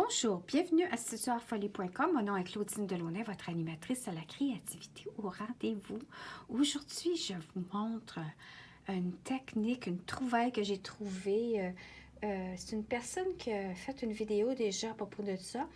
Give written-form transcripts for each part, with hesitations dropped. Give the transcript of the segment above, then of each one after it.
Bonjour, bienvenue à studioartfolie.com. Mon nom est Claudine Delaunay, votre animatrice à la créativité au rendez-vous. Aujourd'hui, je vous montre une technique, une trouvaille que j'ai trouvée. C'est une personne qui a fait une vidéo déjà à propos de ça.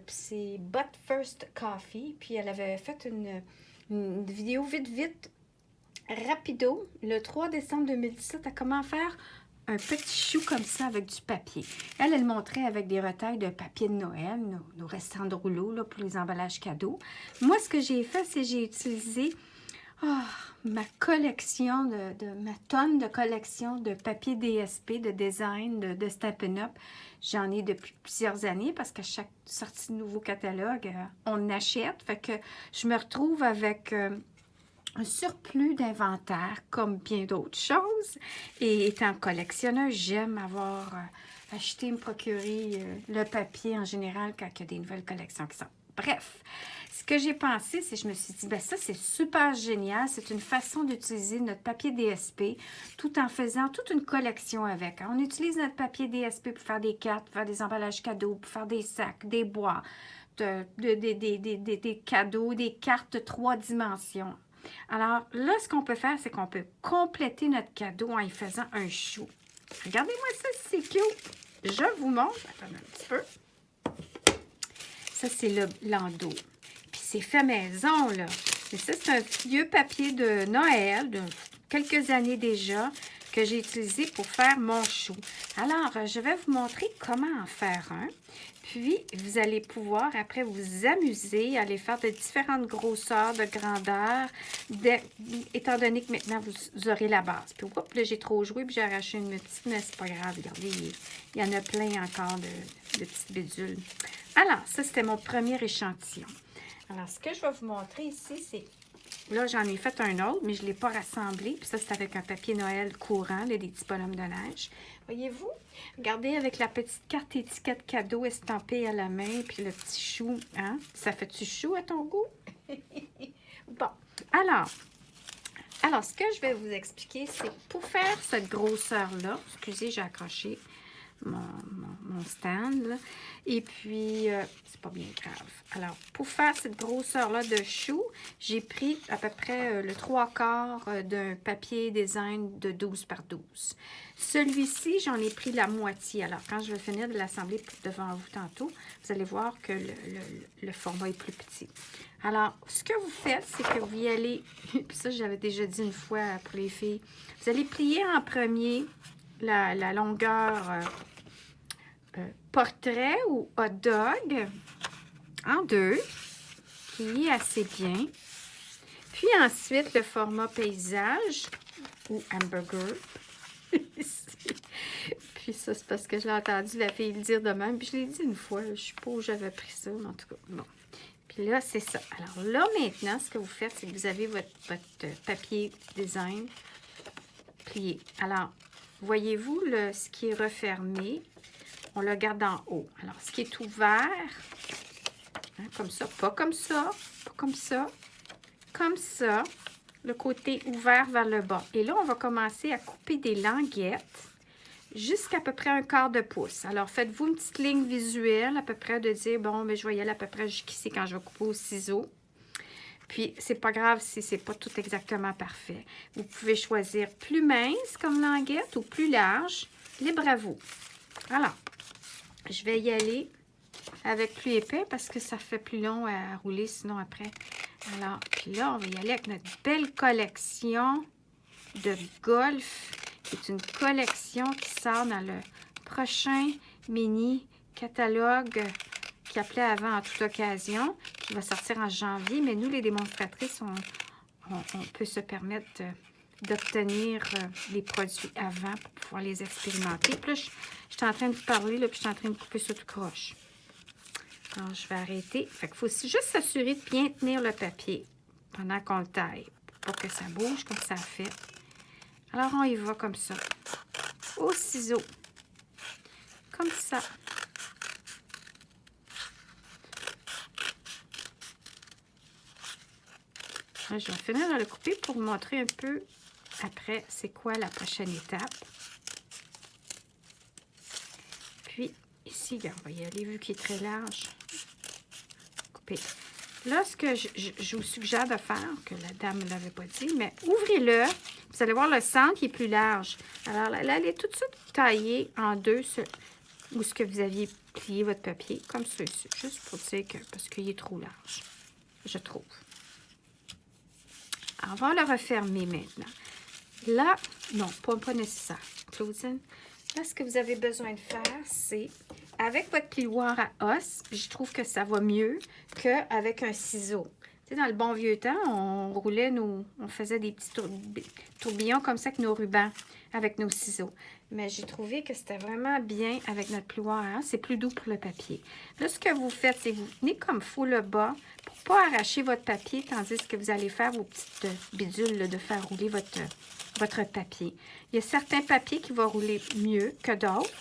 C'est But First Coffee. Puis elle avait fait une vidéo vite, rapido, le 3 décembre 2017, à comment faire un petit chou comme ça avec du papier. Elle montrait avec des retailles de papier de Noël, nos restants de rouleau là, pour les emballages cadeaux. Moi, ce que j'ai fait, c'est que j'ai utilisé ma collection, ma tonne de collection de papier DSP, de design, de Stampin' Up. J'en ai depuis plusieurs années parce qu'à chaque sortie de nouveau catalogue, on achète. Fait que je me retrouve avec un surplus d'inventaire, comme bien d'autres choses. Et étant collectionneur, j'aime avoir acheté, me procurer le papier en général quand il y a des nouvelles collections qui sortent. Bref, ce que j'ai pensé, c'est que je me suis dit, ben ça, c'est super génial. C'est une façon d'utiliser notre papier DSP tout en faisant toute une collection avec. On utilise notre papier DSP pour faire des cartes, pour faire des emballages cadeaux, pour faire des sacs, des bois, des cadeaux, des cartes de 3 dimensions. Alors là, ce qu'on peut faire, c'est qu'on peut compléter notre cadeau en y faisant un chou. Regardez-moi ça, c'est cute. Je vous montre. Attendez un petit peu. Ça, c'est le landau. Puis c'est fait maison, là. Et ça, c'est un vieux papier de Noël, de quelques années déjà, que j'ai utilisé pour faire mon chou. Alors, je vais vous montrer comment en faire un. Puis, vous allez pouvoir, après, vous amuser à les faire de différentes grosseurs, de grandeurs, étant donné que maintenant, vous aurez la base. Puis, oups, là, j'ai trop joué, puis j'ai arraché une petite, mais c'est pas grave. Regardez, il y en a plein encore de petites bidules. Alors, ça, c'était mon premier échantillon. Alors, ce que je vais vous montrer ici, c'est... Là, j'en ai fait un autre, mais je ne l'ai pas rassemblé. Puis ça, c'est avec un papier Noël courant, là, des petits bonhommes de neige. Voyez-vous? Regardez avec la petite carte étiquette cadeau estampée à la main, puis le petit chou. Hein? Ça fait-tu chou à ton goût? Bon, alors, ce que je vais vous expliquer, c'est pour faire cette grosseur-là, excusez, j'ai accroché mon stand, là. Et puis, c'est pas bien grave. Alors, pour faire cette grosseur-là de chou, j'ai pris à peu près le 3/4 d'un papier design de 12 par 12. Celui-ci, j'en ai pris la moitié. Alors, quand je vais finir de l'assembler devant vous tantôt, vous allez voir que le format est plus petit. Alors, ce que vous faites, c'est que vous y allez, puis ça, j'avais déjà dit une fois pour les filles, vous allez plier en premier la longueur portrait ou hot dog en deux, qui est assez bien. Puis ensuite, le format paysage ou hamburger. Puis ça, c'est parce que je l'ai entendu la fille le dire de même. Puis je l'ai dit une fois, je ne sais pas où j'avais pris ça, mais en tout cas, bon. Puis là, c'est ça. Alors là, maintenant, ce que vous faites, c'est que vous avez votre papier design plié. Alors, voyez-vous ce qui est refermé? On le garde en haut. Alors, ce qui est ouvert, hein, comme ça, pas comme ça, pas comme ça, comme ça, le côté ouvert vers le bas. Et là, on va commencer à couper des languettes jusqu'à peu près 1/4 de pouce. Alors, faites-vous une petite ligne visuelle à peu près de dire, bon, mais je vais y aller à peu près jusqu'ici quand je vais couper au ciseau. Puis, c'est pas grave si c'est pas tout exactement parfait. Vous pouvez choisir plus mince comme languette ou plus large. Libre à vous. Alors, je vais y aller avec plus épais parce que ça fait plus long à rouler sinon après. Alors, puis là, on va y aller avec notre belle collection de golf. C'est une collection qui sort dans le prochain mini catalogue qui appelait avant en toute occasion, qui va sortir en janvier. Mais nous, les démonstratrices, on peut se permettre d'obtenir les produits avant pour pouvoir les expérimenter. Puis là, je suis en train de vous parler, là, puis je suis en train de couper ça tout croche. Alors, je vais arrêter. Fait qu'il faut juste s'assurer de bien tenir le papier pendant qu'on le taille, pour pas que ça bouge comme ça fait. Alors, on y va comme ça. Au ciseau. Comme ça. Là, je vais finir de le couper pour vous montrer un peu après c'est quoi la prochaine étape. Puis, ici, regarde, on va y aller vu qu'il est très large. Couper. Là, ce que je vous suggère de faire, que la dame ne l'avait pas dit, mais ouvrez-le. Vous allez voir le centre qui est plus large. Alors, là, elle est tout de suite taillée en deux, où ce que vous aviez plié votre papier, comme ceci. Juste pour dire que, parce qu'il est trop large, je trouve. Alors, on va le refermer maintenant. Là, non, pas nécessaire. Claudine, là, ce que vous avez besoin de faire, c'est, avec votre plioir à os, je trouve que ça va mieux qu'avec un ciseau. Tu sais, dans le bon vieux temps, on faisait des petits tourbillons comme ça avec nos rubans, avec nos ciseaux. Mais j'ai trouvé que c'était vraiment bien avec notre plioir à os. C'est plus doux pour le papier. Là, ce que vous faites, c'est vous tenez comme faux le bas pour ne pas arracher votre papier, tandis que vous allez faire vos petites bidules là, de faire rouler votre papier. Il y a certains papiers qui vont rouler mieux que d'autres,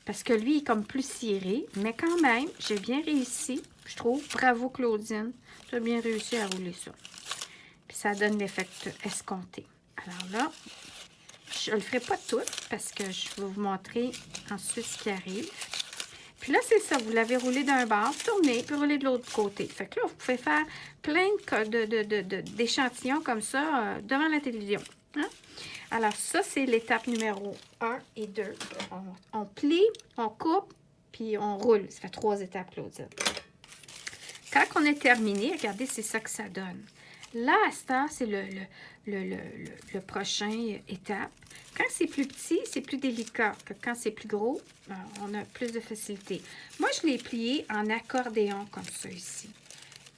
parce que lui, il est comme plus ciré, mais quand même, j'ai bien réussi, je trouve. Bravo, Claudine. Tu as bien réussi à rouler ça. Puis ça donne l'effet escompté. Alors là, je ne le ferai pas tout, parce que je vais vous montrer ensuite ce qui arrive. Puis là, c'est ça, vous l'avez roulé d'un bord, tournez, puis roulez de l'autre côté. Fait que là, vous pouvez faire plein d'échantillons comme ça devant la télévision. Hein? Alors, ça, c'est l'étape numéro 1 et 2. On plie, on coupe, puis on roule. Ça fait 3 étapes, Claudine. Quand on est terminé, regardez, c'est ça que ça donne. Là, à ce temps, c'est le prochain étape. Quand c'est plus petit, c'est plus délicat que quand c'est plus gros, on a plus de facilité. Moi, je l'ai plié en accordéon comme ça ici.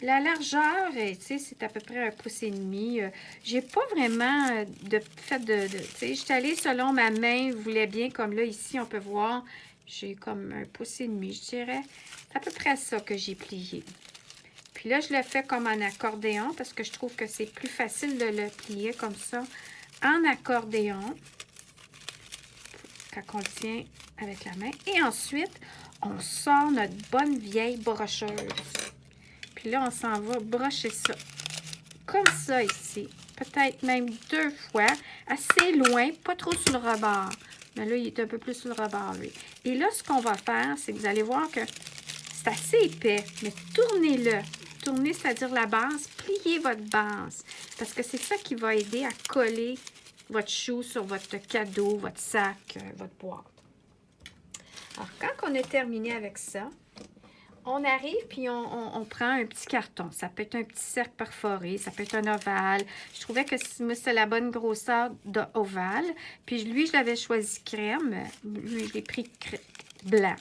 La largeur, tu sais, c'est à peu près 1,5 pouces. J'ai pas vraiment fait de tu sais, je suis allée selon ma main, voulait bien, comme là, ici, on peut voir, j'ai comme 1,5 pouces, je dirais. C'est à peu près ça que j'ai plié. Puis là, je le fais comme en accordéon parce que je trouve que c'est plus facile de le plier comme ça en accordéon quand on le tient avec la main. Et ensuite, on sort notre bonne vieille brocheuse. Puis là, on s'en va brocher ça comme ça ici. Peut-être même 2 fois, assez loin, pas trop sur le rebord. Mais là, il est un peu plus sur le rebord, lui. Et là, ce qu'on va faire, c'est que vous allez voir que c'est assez épais, mais tournez-le. Tournez, c'est-à-dire la base, pliez votre base. Parce que c'est ça qui va aider à coller votre chou sur votre cadeau, votre sac, votre boîte. Alors, quand on a terminé avec ça, on arrive puis on prend un petit carton. Ça peut être un petit cercle perforé, ça peut être un ovale. Je trouvais que c'est la bonne grosseur d'ovale. Puis lui, je l'avais choisi crème. Lui, je l'ai pris blanc.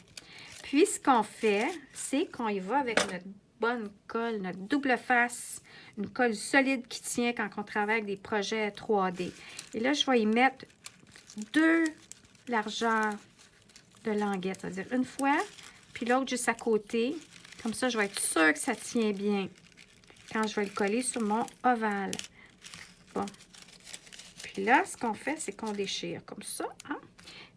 Puis, ce qu'on fait, c'est qu'on y va avec notre bonne colle, notre double face, une colle solide qui tient quand on travaille avec des projets 3D. Et là, je vais y mettre 2 largeurs de languettes, c'est-à-dire une fois, puis l'autre juste à côté. Comme ça, je vais être sûre que ça tient bien quand je vais le coller sur mon ovale. Bon. Puis là, ce qu'on fait, c'est qu'on déchire comme ça, hein?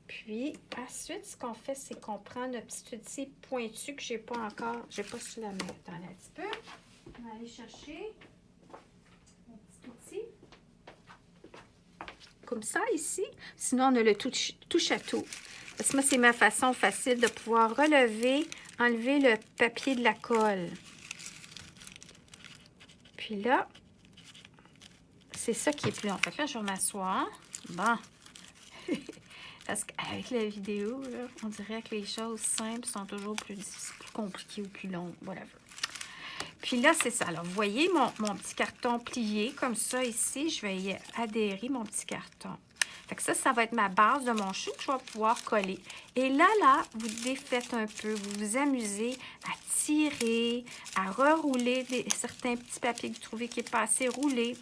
Puis, ensuite, ce qu'on fait, c'est qu'on prend notre petit outil pointu que j'ai pas encore, j'ai pas su la mettre. Attendez un petit peu. On va aller chercher mon petit outil. Comme ça, ici. Sinon, on a le touche à tout. Parce que moi, c'est ma façon facile de pouvoir relever, enlever le papier de la colle. Puis là, c'est ça qui est plus long. Fait que là, je vais m'asseoir. Bon. Parce qu'avec la vidéo, là, on dirait que les choses simples sont toujours plus compliquées ou plus longues. Voilà. Puis là, c'est ça. Alors, vous voyez mon petit carton plié comme ça ici. Je vais y adhérer mon petit carton. Fait que ça va être ma base de mon chou que je vais pouvoir coller. Et là, vous défaites un peu. Vous vous amusez à tirer, à rerouler certains petits papiers que vous trouvez qui n'est pas assez roulé.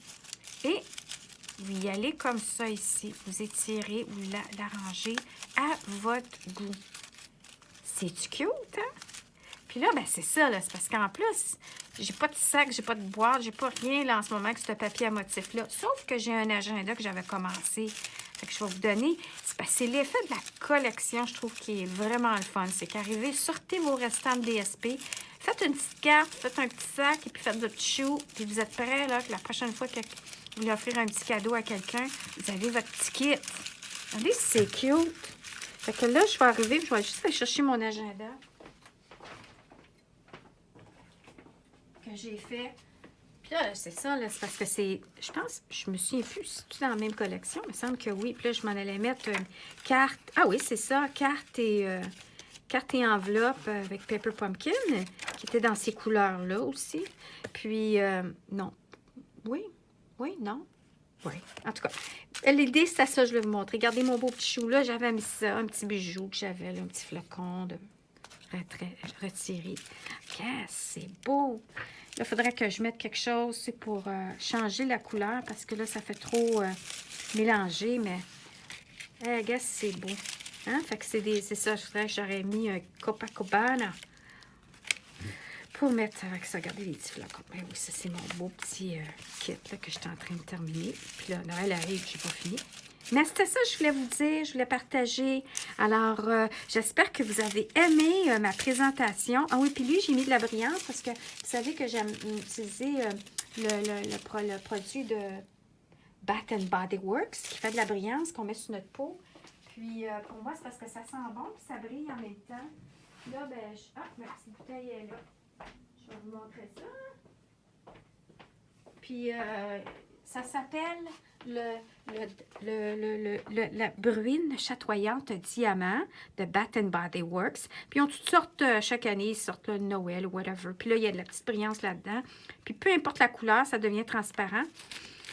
Et vous y allez comme ça ici. Vous étirez, vous l'arrangez à votre goût. C'est-tu cute, hein? Puis là, ben c'est ça, là. C'est parce qu'en plus, j'ai pas de sac, j'ai pas de boîte, j'ai pas rien là en ce moment que ce papier à motif-là. Sauf que j'ai un agenda que j'avais commencé. Fait que je vais vous donner. C'est parce que c'est l'effet de la collection, je trouve, qui est vraiment le fun. C'est qu'arrivez, sortez vos restants de DSP, faites une petite carte, faites un petit sac et puis faites votre chou. Puis vous êtes prêts, là, que la prochaine fois que vous voulez offrir un petit cadeau à quelqu'un, vous avez votre petit kit. Regardez, c'est cute. Fait que là, je vais arriver, je vais juste aller chercher mon agenda que j'ai fait. Puis là, c'est ça, là, c'est parce que c'est, je pense, je me souviens plus si c'est dans la même collection, il me semble que oui. Puis là, je m'en allais mettre une carte, ah oui, c'est ça, carte et enveloppe avec Paper Pumpkin, qui était dans ces couleurs-là aussi. Puis, non, oui, non. Oui, en tout cas, l'idée, c'est ça, je vais vous montrer. Regardez mon beau petit chou, là, j'avais mis ça, un petit bijou que j'avais, là, un petit flacon de retiré. Yes, c'est beau! Là, il faudrait que je mette quelque chose pour changer la couleur, parce que là, ça fait trop mélanger, mais, I guess, c'est beau. Hein? Fait que c'est ça, je voudrais que j'aurais mis un Copacabana pour mettre avec ça. Regardez les petits flacons. Ben oui, ça, c'est mon beau petit kit là, que j'étais en train de terminer. Puis là, Noël arrive, je n'ai pas fini. Mais c'était ça que je voulais vous dire, je voulais partager. Alors, j'espère que vous avez aimé ma présentation. Ah oui, puis lui, j'ai mis de la brillance parce que vous savez que j'aime utiliser le produit de Bath Body Works qui fait de la brillance qu'on met sur notre peau. Puis, pour moi, c'est parce que ça sent bon puis ça brille en même temps. Là, ben, ma petite bouteille est là. Je vais vous montrer ça. Puis, ça s'appelle la bruine chatoyante diamant de Bath Body Works. Puis, ils ont toutes sortes, chaque année, ils sortent le Noël ou whatever. Puis là, il y a de la petite brillance là-dedans. Puis, peu importe la couleur, ça devient transparent.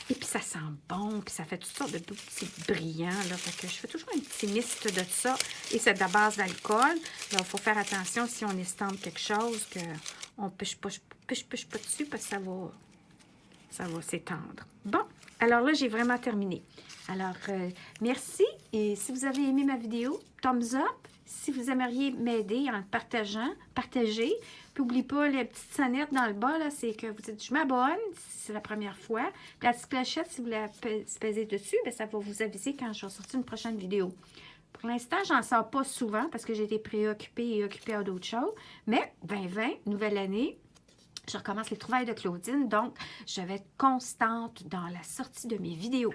Et puis, ça sent bon, puis ça fait toutes sortes de petits brillants. Là. Fait que je fais toujours un petit mist de ça. Et c'est de base d'alcool. Là, il faut faire attention si on estampe quelque chose, qu'on ne piche pas dessus, parce que ça va s'étendre. Bon, alors là, j'ai vraiment terminé. Alors, merci. Et si vous avez aimé ma vidéo, thumbs up. Si vous aimeriez m'aider en partageant, partagez. Puis, n'oubliez pas les petites sonnettes dans le bas, là, c'est que vous dites « Je m'abonne » si c'est la première fois. Puis la petite clochette, si vous la pesez dessus, bien, ça va vous aviser quand je vais sortir une prochaine vidéo. Pour l'instant, j'en sors pas souvent parce que j'ai été préoccupée et occupée à d'autres choses. Mais 2020, nouvelle année, je recommence les trouvailles de Claudine. Donc, je vais être constante dans la sortie de mes vidéos.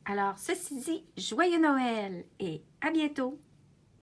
Alors, ceci dit, joyeux Noël et à bientôt!